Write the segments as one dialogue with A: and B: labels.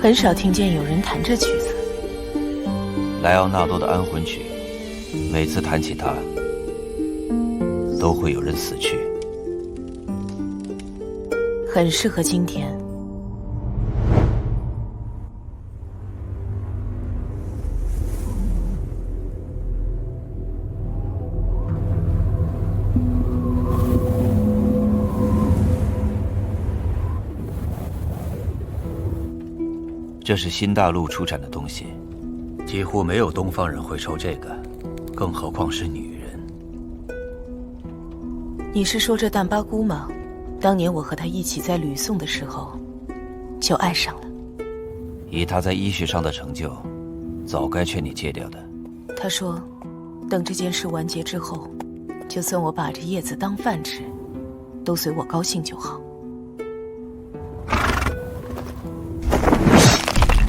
A: 很少听见有人弹这曲子。
B: 莱奥纳多的安魂曲，每次弹起它，都会有人死去。
A: 很适合今天。
B: 这是新大陆出产的东西，几乎没有东方人会抽这个，更何况是女人。
A: 你是说这淡巴姑吗？当年我和她一起在吕宋的时候，就爱上了。
B: 以她在医学上的成就，早该劝你戒掉的。
A: 她说，等这件事完结之后，就算我把这叶子当饭吃，都随我高兴就好。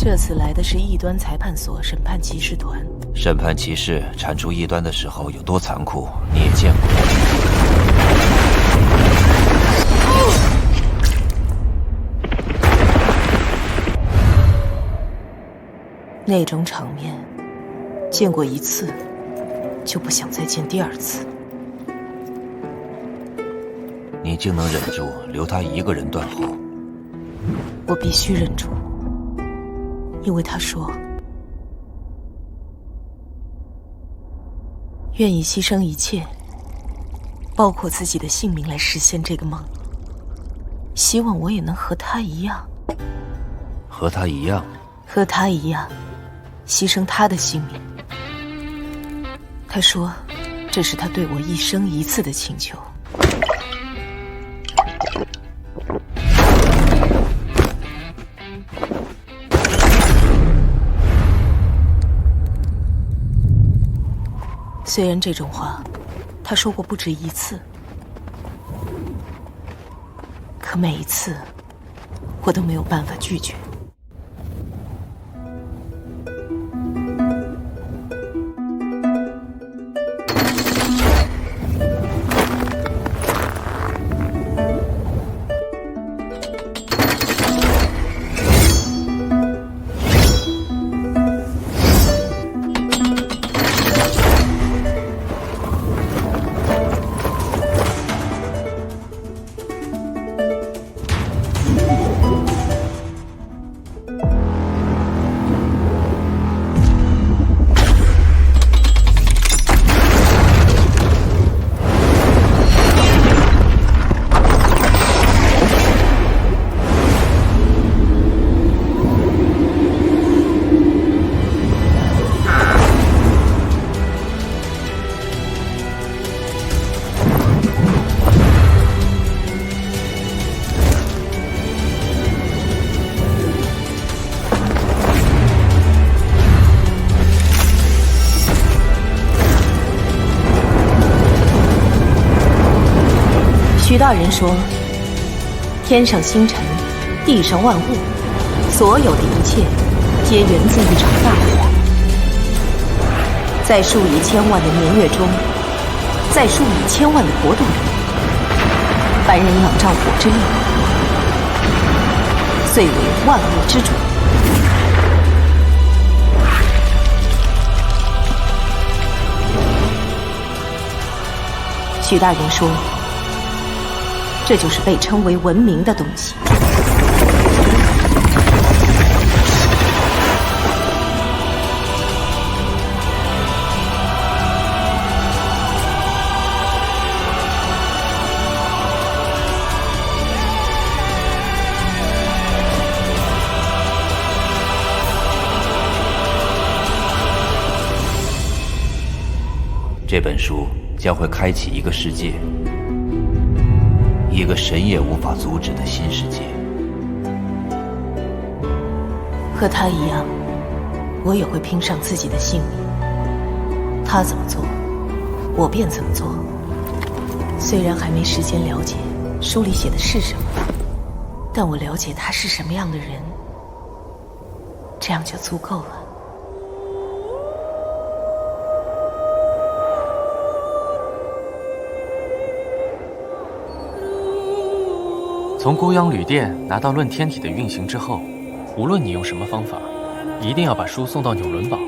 A: 这次来的是异端裁判所审判骑士团。
B: 审判骑士铲除异端的时候有多残酷，你也见过。
A: 那种场面，见过一次，就不想再见第二次。
B: 你竟能忍住留他一个人断后？
A: 我必须忍住。因为他说，愿意牺牲一切，包括自己的性命来实现这个梦。希望我也能和他一样。
B: 和他一样？
A: 和他一样，牺牲他的性命。他说，这是他对我一生一次的请求。虽然这种话他说过不止一次，可每一次我都没有办法拒绝。徐大人说，天上星辰，地上万物，所有的一切皆源自一场大火。在数以千万的年月中，在数以千万的国度里，凡人仰仗火之力，遂为万物之主。徐大人说，这就是被称为文明的东西。
B: 这本书将会开启一个世界，一个神也无法阻止的新世界。
A: 和他一样，我也会拼上自己的性命。他怎么做，我便怎么做。虽然还没时间了解书里写的是什么，但我了解他是什么样的人，这样就足够了。
C: 从孤阳旅店拿到论天体的运行之后，无论你用什么方法，一定要把书送到纽伦堡。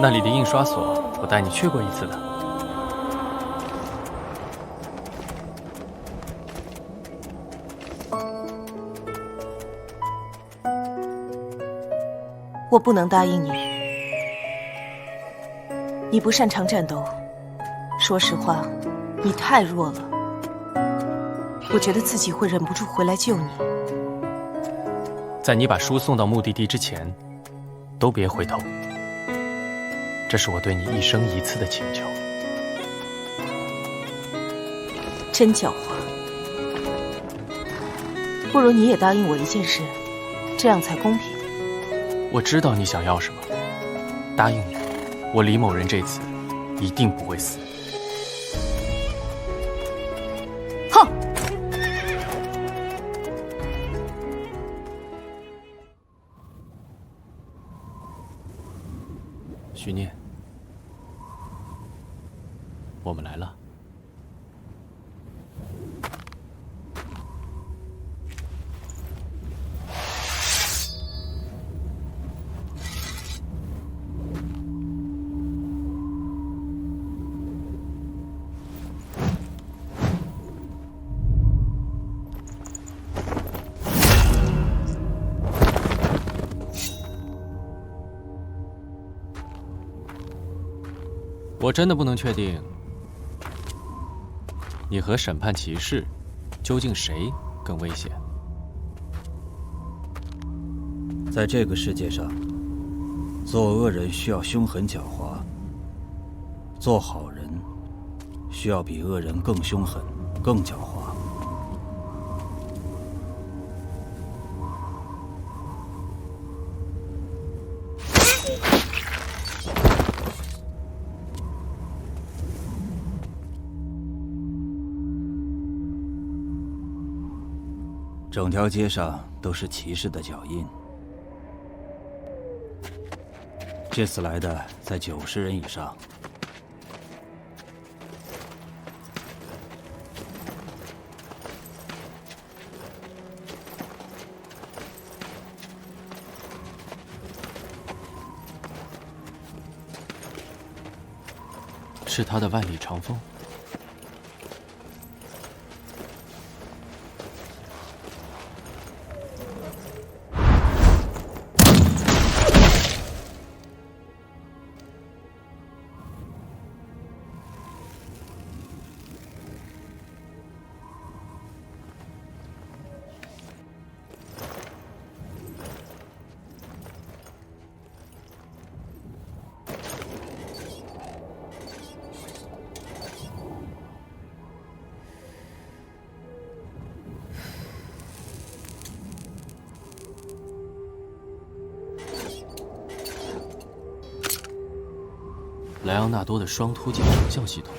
C: 那里的印刷所，我带你去过一次的。
A: 我不能答应你。你不擅长战斗，说实话，你太弱了。我觉得自己会忍不住回来救你。
C: 在你把书送到目的地之前，都别回头。这是我对你一生一次的请求。
A: 真狡猾。不如你也答应我一件事，这样才公平。
C: 我知道你想要什么，答应你，我李某人这次一定不会死。
A: 哼！
C: 徐念，我们来了。我真的不能确定，你和审判骑士究竟谁更危险？
B: 在这个世界上，做恶人需要凶狠狡猾，做好人需要比恶人更凶狠、更狡猾。整条街上都是骑士的脚印，这次来的在90人以上。
C: 是他的万里长风。莱昂纳多的双突进成效系统，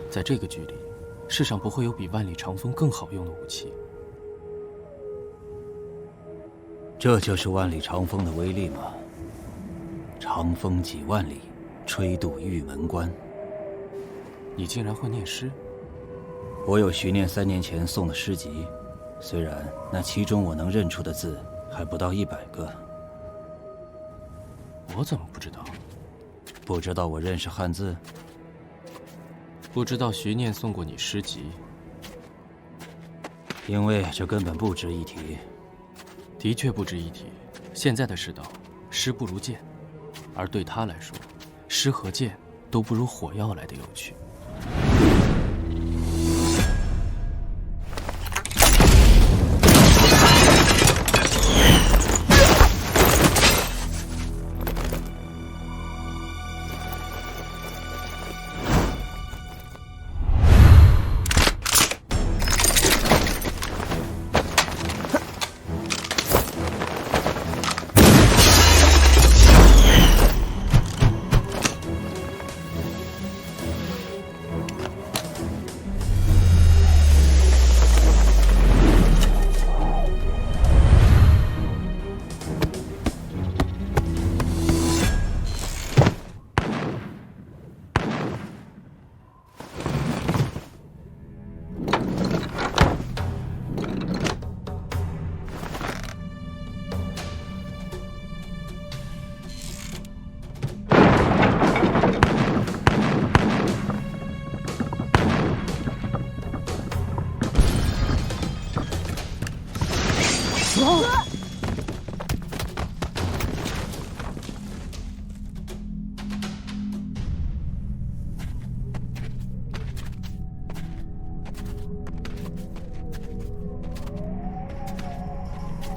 C: 在这个距离，世上不会有比万里长风更好用的武器。
B: 这就是万里长风的威力吗？长风几万里，吹渡玉门关。
C: 你竟然会念诗？
B: 我有徐念3年前送的诗集，虽然那其中我能认出的字还不到100个。
C: 我怎么不知道？
B: 不知道我认识汉字？
C: 不知道徐念送过你诗集？
B: 因为这根本不值一提。
C: 的确不值一提。现在的世道，诗不如剑，而对他来说，诗和剑都不如火药来的有趣。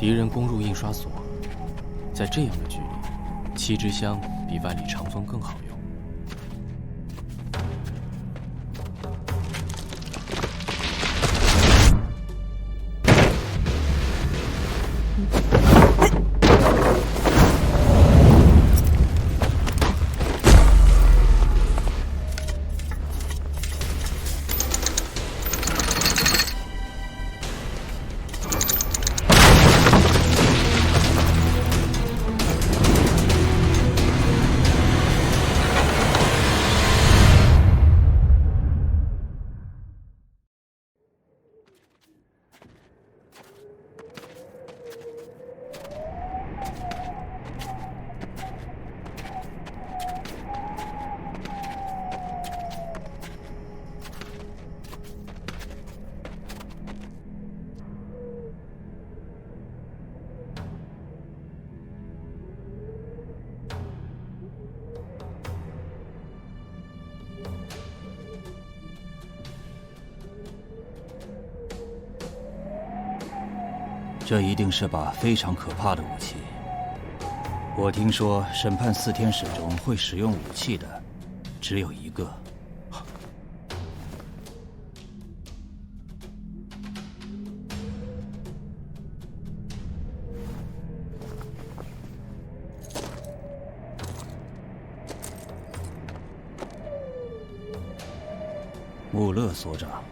C: 敌人攻入印刷所，在这样的距离，7支香比万里长风更好用。
B: 这一定是把非常可怕的武器。我听说审判4天使中会使用武器的，只有一个。穆勒所长。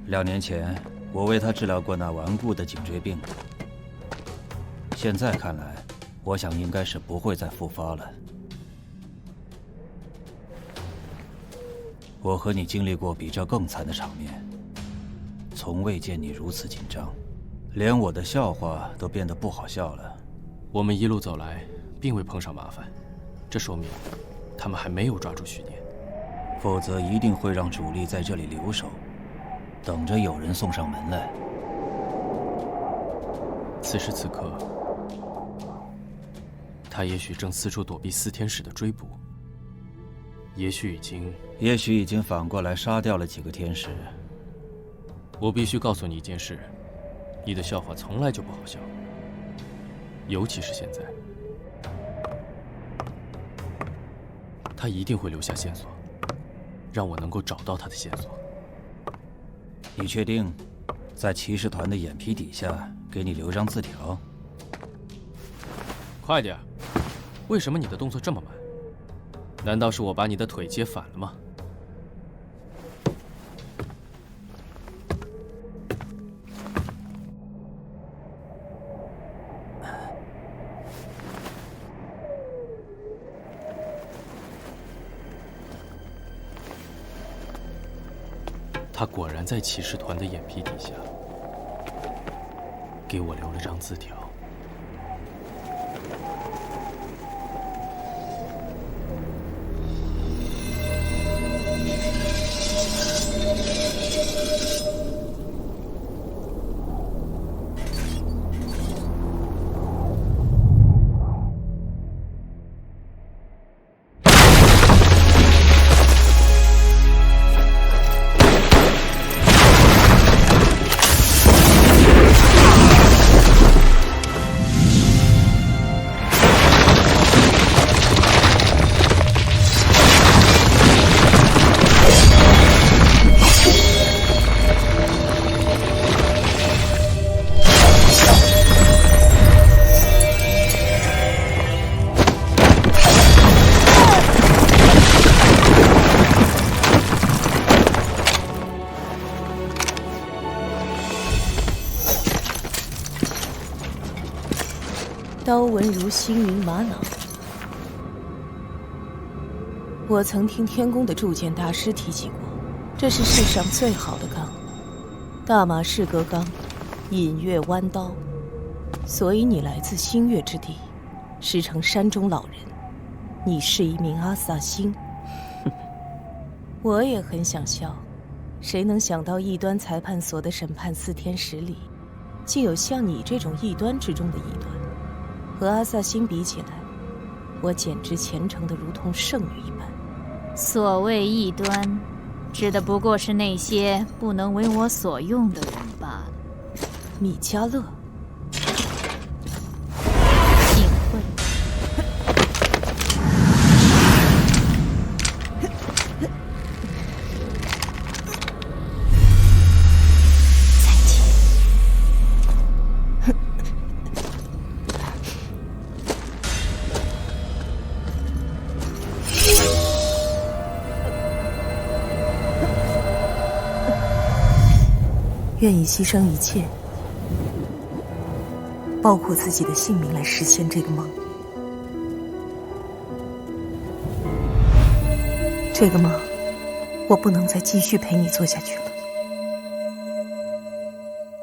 B: 2年前，我为他治疗过那顽固的颈椎病。现在看来，我想应该是不会再复发了。我和你经历过比这更惨的场面，从未见你如此紧张，连我的笑话都变得不好笑了。
C: 我们一路走来，并未碰上麻烦，这说明他们还没有抓住许念，
B: 否则一定会让主力在这里留守。等着有人送上门来。
C: 此时此刻，他也许正四处躲避4天使的追捕，也许已经反过来杀掉了几个天使。我必须告诉你一件事，你的笑话从来就不好笑，尤其是现在。他一定会留下线索，让我能够找到他的线索。
B: 你确定，在骑士团的眼皮底下给你留张字条？
C: 快点！为什么你的动作这么慢？难道是我把你的腿接反了吗？他果然在骑士团的眼皮底下给我留了张字条。
A: 刀纹如星云玛瑙。我曾听天宫的铸剑大师提起过，这是世上最好的钢，大马士革钢，隐月弯刀。所以你来自星月之地，师承山中老人，你是一名阿萨星。我也很想笑，谁能想到异端裁判所的审判4天使里，竟有像你这种异端之中的异端。和阿萨星比起来，我简直虔诚的如同圣女一般。
D: 所谓异端，指的不过是那些不能为我所用的人罢了。
A: 米迦勒。
D: 隐晦。
A: 再见。愿意牺牲一切，包括自己的性命，来实现这个梦。这个梦，我不能再继续陪你做下去了。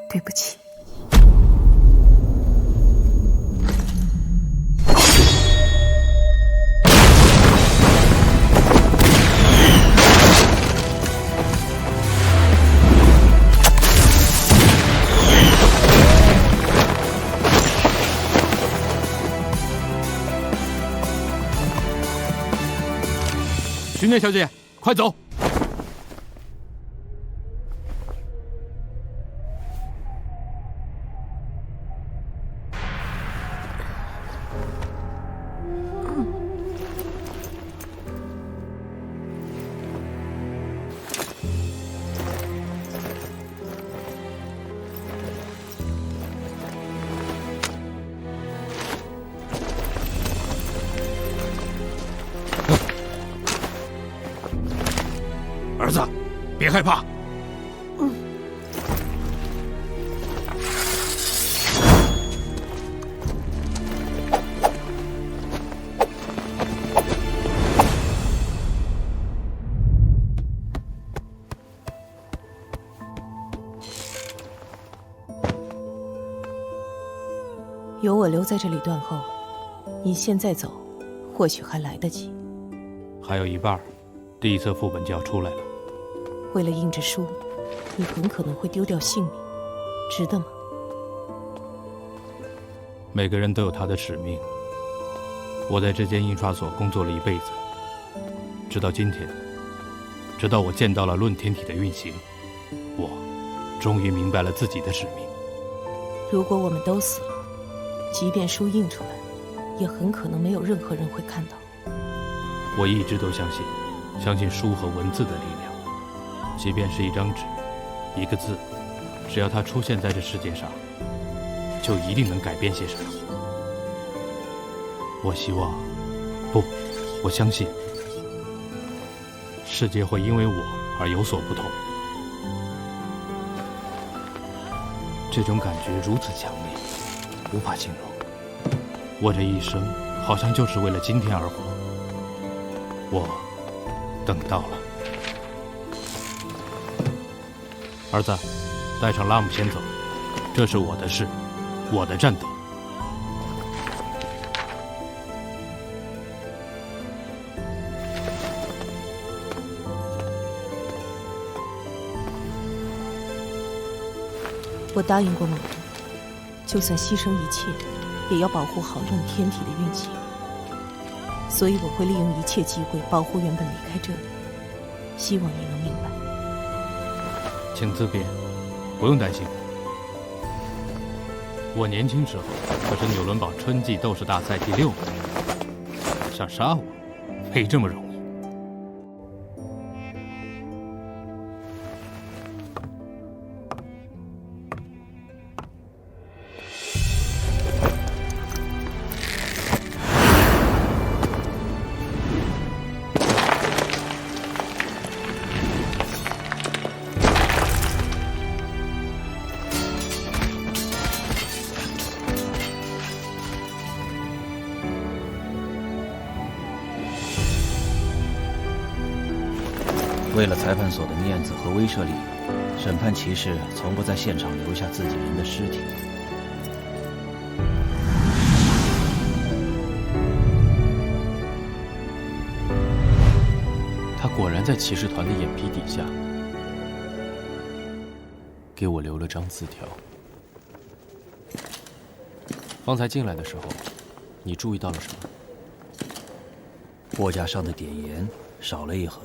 A: 对不起。
C: 徐念小姐，快走！儿子，别害怕。
A: 有我留在这里断后，你现在走，或许还来得及。
E: 还有一半，第一册副本就要出来了。
A: 为了印这书，你很可能会丢掉性命，值得吗？
E: 每个人都有他的使命。我在这间印刷所工作了一辈子，直到今天，直到我见到了论天体的运行，我终于明白了自己的使命。
A: 如果我们都死了，即便书印出来，也很可能没有任何人会看到。
E: 我一直都相信书和文字的力量。即便是一张纸，一个字，只要它出现在这世界上，就一定能改变些什么。我希望，不，我相信，世界会因为我而有所不同。这种感觉如此强烈，无法形容。我这一生好像就是为了今天而活。我等到了。儿子，带上拉姆先走，这是我的事，我的战斗。
A: 我答应过某人，就算牺牲一切，也要保护好论天体的运行。所以我会利用一切机会保护原本离开这里。希望你能明白。
E: 请自便，不用担心。我年轻时候可是纽伦堡春季斗士大赛第6名，想杀我，没这么容易。
B: 为了裁判所的面子和威慑力，审判骑士从不在现场留下自己人的尸体。
C: 他果然在骑士团的眼皮底下给我留了张字条。方才进来的时候，你注意到了什么？
B: 货架上的碘盐少了一盒。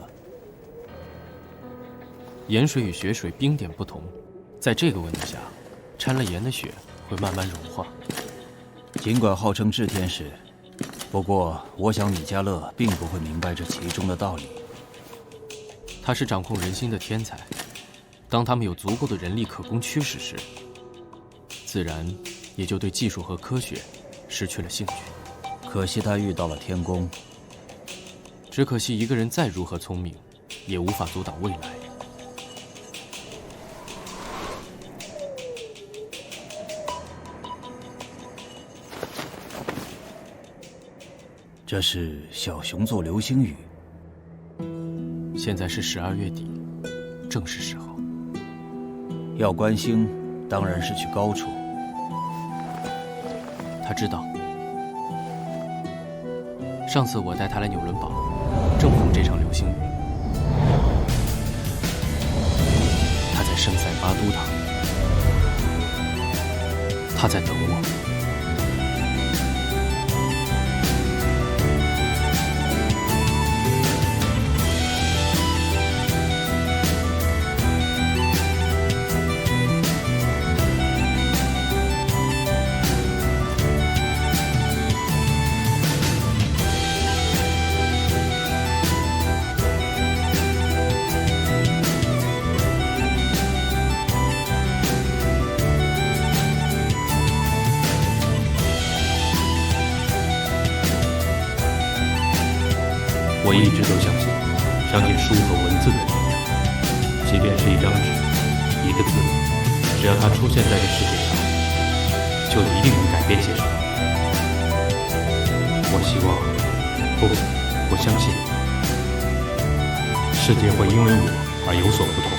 C: 盐水与雪水冰点不同，在这个温度下掺了盐的血会慢慢融化。
B: 尽管号称炽天使，不过我想米迦勒并不会明白这其中的道理。
C: 他是掌控人心的天才，当他们有足够的人力可供驱使时，自然也就对技术和科学失去了兴趣。
B: 可惜他遇到了天宫。
C: 只可惜一个人再如何聪明，也无法阻挡未来。
B: 这是小熊座流星雨。
C: 现在是12月底，正是时候。
B: 要观星，当然是去高处。
C: 他知道，上次我带他来纽伦堡，正逢这场流星雨。他在圣塞巴都塔，他在等我。
E: 我一直都相信书和文字的力量，即便是一张纸、一个字，只要它出现在这世界上，就一定能改变些什么。我希望，不，我相信，世界会因为我而有所不同。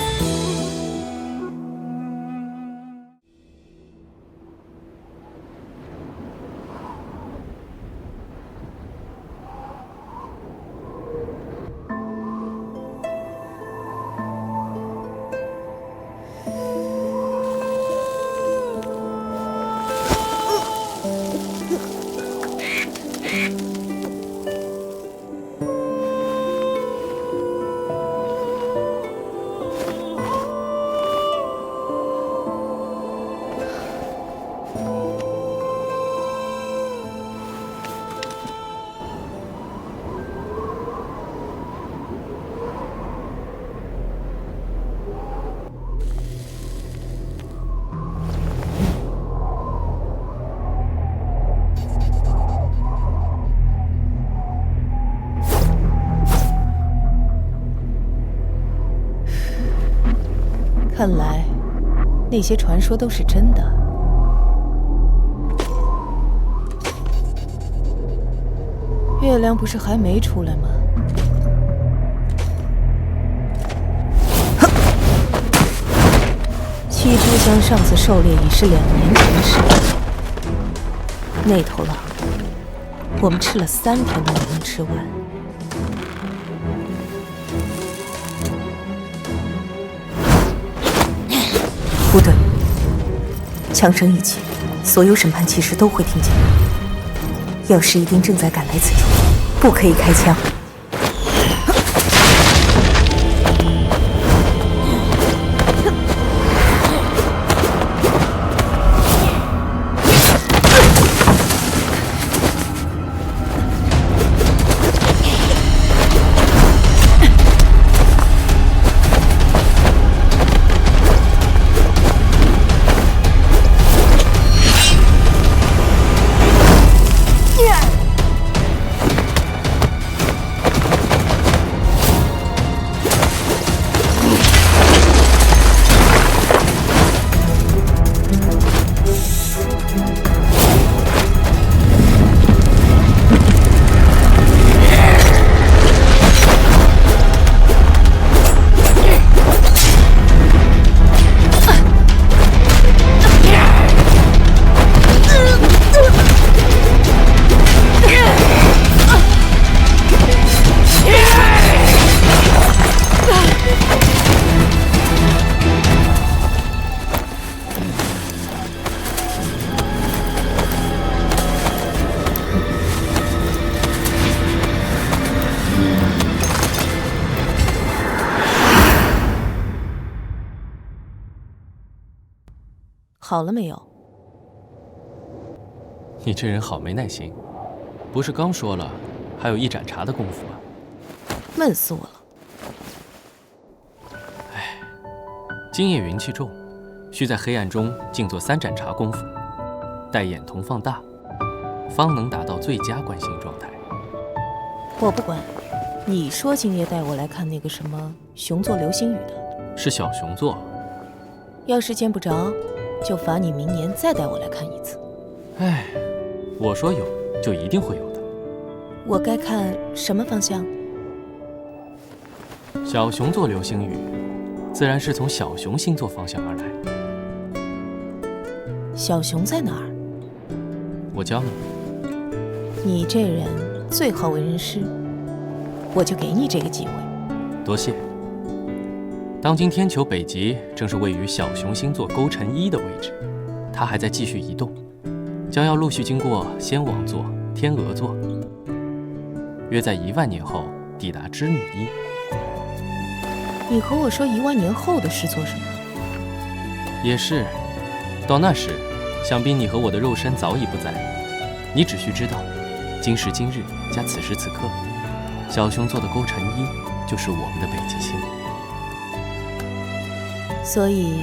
A: 看来，那些传说都是真的。月亮不是还没出来吗？七珠香上次狩猎已是2年前的事。那头狼，我们吃了3天都没能吃完。不对，枪声一起，所有审判骑士都会听见。药师一定正在赶来此处，不可以开枪。好了没有？
C: 你这人好没耐心，不是刚说了还有一盏茶的功夫吗？
A: 闷死我了。
C: 唉，今夜云气重，需在黑暗中静坐3盏茶功夫，待眼瞳放大，方能达到最佳观星状态。
A: 我不管，你说今夜带我来看那个什么熊座流星雨的，
C: 是小熊座。
A: 要是见不着，就罚你明年再带我来看一次。
C: 唉，我说有，就一定会有的。
A: 我该看什么方向？
C: 小熊座流星雨，自然是从小熊星座方向而来。
A: 小熊在哪儿？
C: 我教你。
A: 你这人最好为人师，我就给你这个机会。
C: 多谢。当今天球北极正是位于小熊星座勾陈1的位置，它还在继续移动，将要陆续经过仙王座、天鹅座，约在1万年后抵达织女1。
A: 你和我说1万年后的事做什么？
C: 也是，到那时，想必你和我的肉身早已不在。你只需知道，今时今日加此时此刻，小熊座的勾陈1就是我们的北极星。
A: 所以，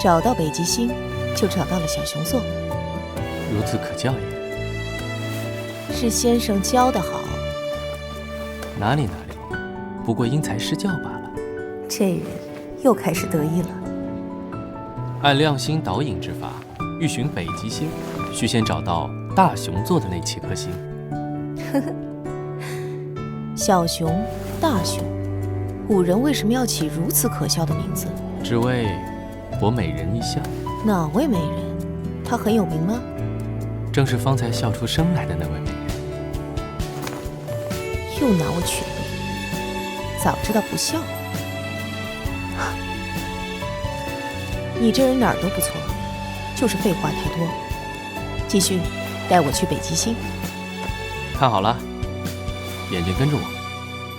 A: 找到北极星，就找到了小熊座。
C: 孺子可教也。
A: 是先生教得好。
C: 哪里，不过因材施教罢了。
A: 这人又开始得意了。
C: 按亮星导引之法，欲寻北极星，需先找到大熊座的那7颗星。
A: 呵呵，小熊、大熊，古人为什么要起如此可笑的名字？
C: 只为博美人一笑。
A: 哪位美人？她很有名吗？
C: 正是方才笑出声来的那位美人。
A: 又拿我取乐，早知道不笑。你这人哪儿都不错，就是废话太多。继续带我去北极星。
C: 看好了，眼睛跟着我。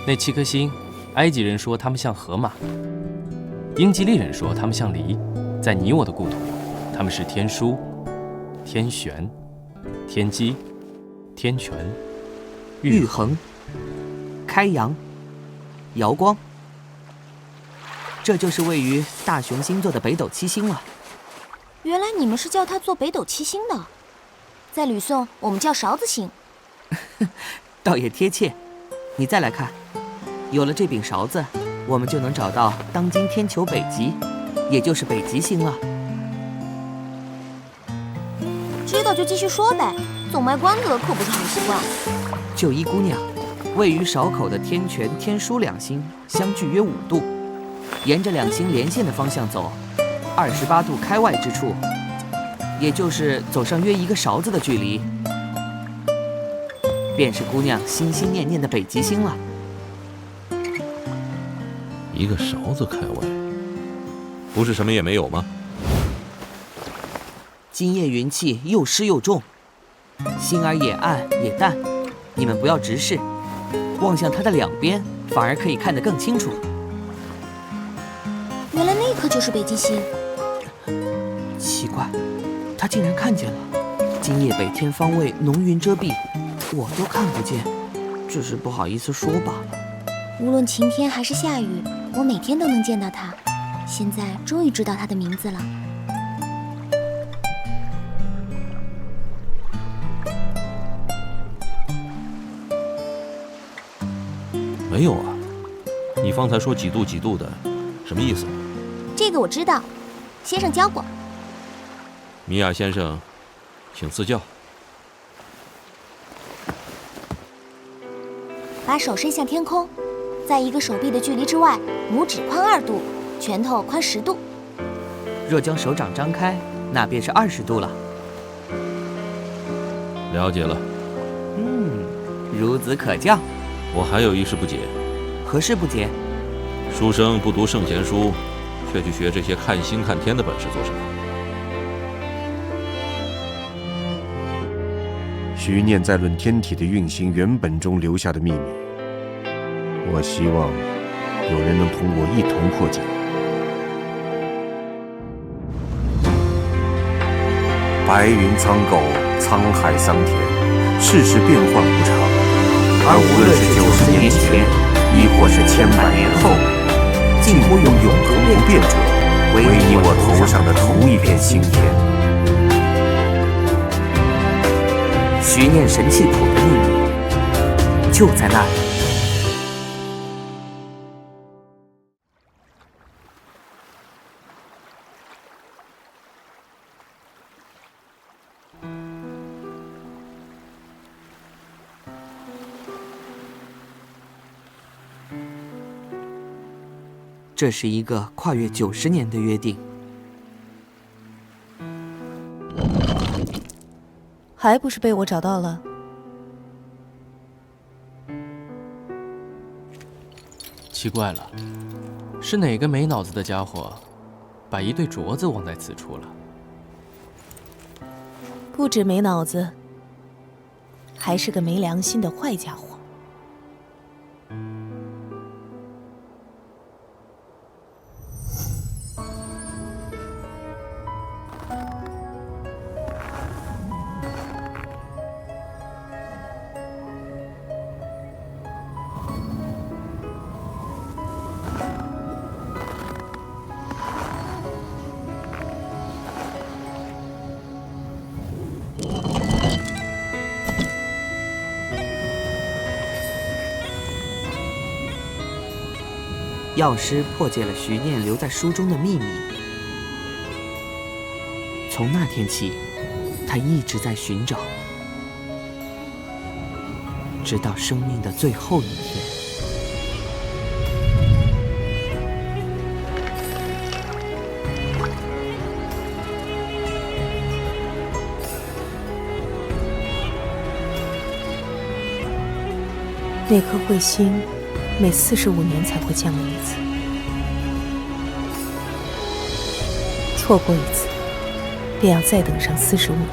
C: 那7颗星，埃及人说它们像河马，英吉利人说它们像梨，在你我的故土，它们是天枢、天璇、天机、天权、
F: 玉衡、开阳、瑶光。这就是位于大熊星座的北斗七星了。
G: 原来你们是叫它做北斗七星的，在吕宋我们叫勺子星。
F: 倒也贴切。你再来看，有了这柄勺子，我们就能找到当今天球北极，也就是北极星了。
G: 知道就继续说呗，总卖关子可不是好习惯。
F: 就依姑娘，位于勺口的天权、天枢2星相距约5度，沿着2星连线的方向走，28度开外之处，也就是走上约1个勺子的距离，便是姑娘心心念念的北极星了。
H: 1个勺子开外，不是什么也没有吗？
F: 今夜云气又湿又重，星儿也暗也淡，你们不要直视，望向它的2边，反而可以看得更清楚。
G: 原来那颗就是北极星。
F: 奇怪，他竟然看见了。今夜北天方位浓云遮蔽，我都看不见，只是不好意思说罢了。
G: 无论晴天还是下雨，我每天都能见到它。现在终于知道它的名字了。
H: 没有啊，你方才说几度几度的，什么意思？
G: 这个我知道，先生教过。
H: 米娅先生，请赐教。
G: 把手伸向天空，在1个手臂的距离之外，拇指宽2度，拳头宽10度。
F: 若将手掌张开，那便是20度了。
H: 了解了。
F: 孺子可教。
H: 我还有一事不解。
F: 何事不解？
H: 书生不读圣贤书，却去学这些看星看天的本事做什么？
I: 徐念在论天体的运行原本中留下的秘密，我希望有人能同我一同破解。白云苍狗，沧海桑田，世事变幻无常。而无论是90年前，亦或是千百年后，近乎有永恒不变者，唯你我头上的同一片星天。
F: 徐念神器谱的秘密就在那里。这是一个跨越90年的约定。
A: 还不是被我找到了？
C: 奇怪了，是哪个没脑子的家伙，把一对镯子忘在此处了？
A: 不止没脑子，还是个没良心的坏家伙。
F: 药师破解了徐念留在书中的秘密。从那天起，他一直在寻找，直到生命的最后一天。
A: 那颗彗星每45年才会降临一次，错过一次，便要再等上45年。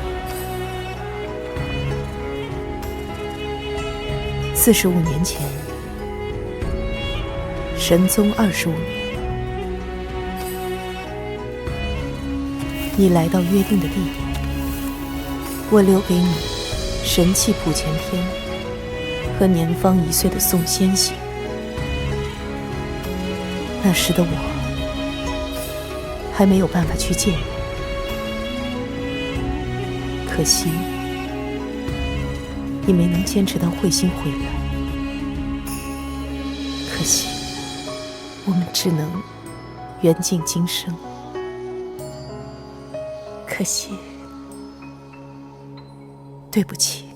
A: 45年前，神宗25年，你来到约定的地点，我留给你神器谱前篇和年方1岁的宋仙行。那时的我还没有办法去见你，可惜你没能坚持到彗星回来，可惜我们只能缘尽今生，可惜，对不起。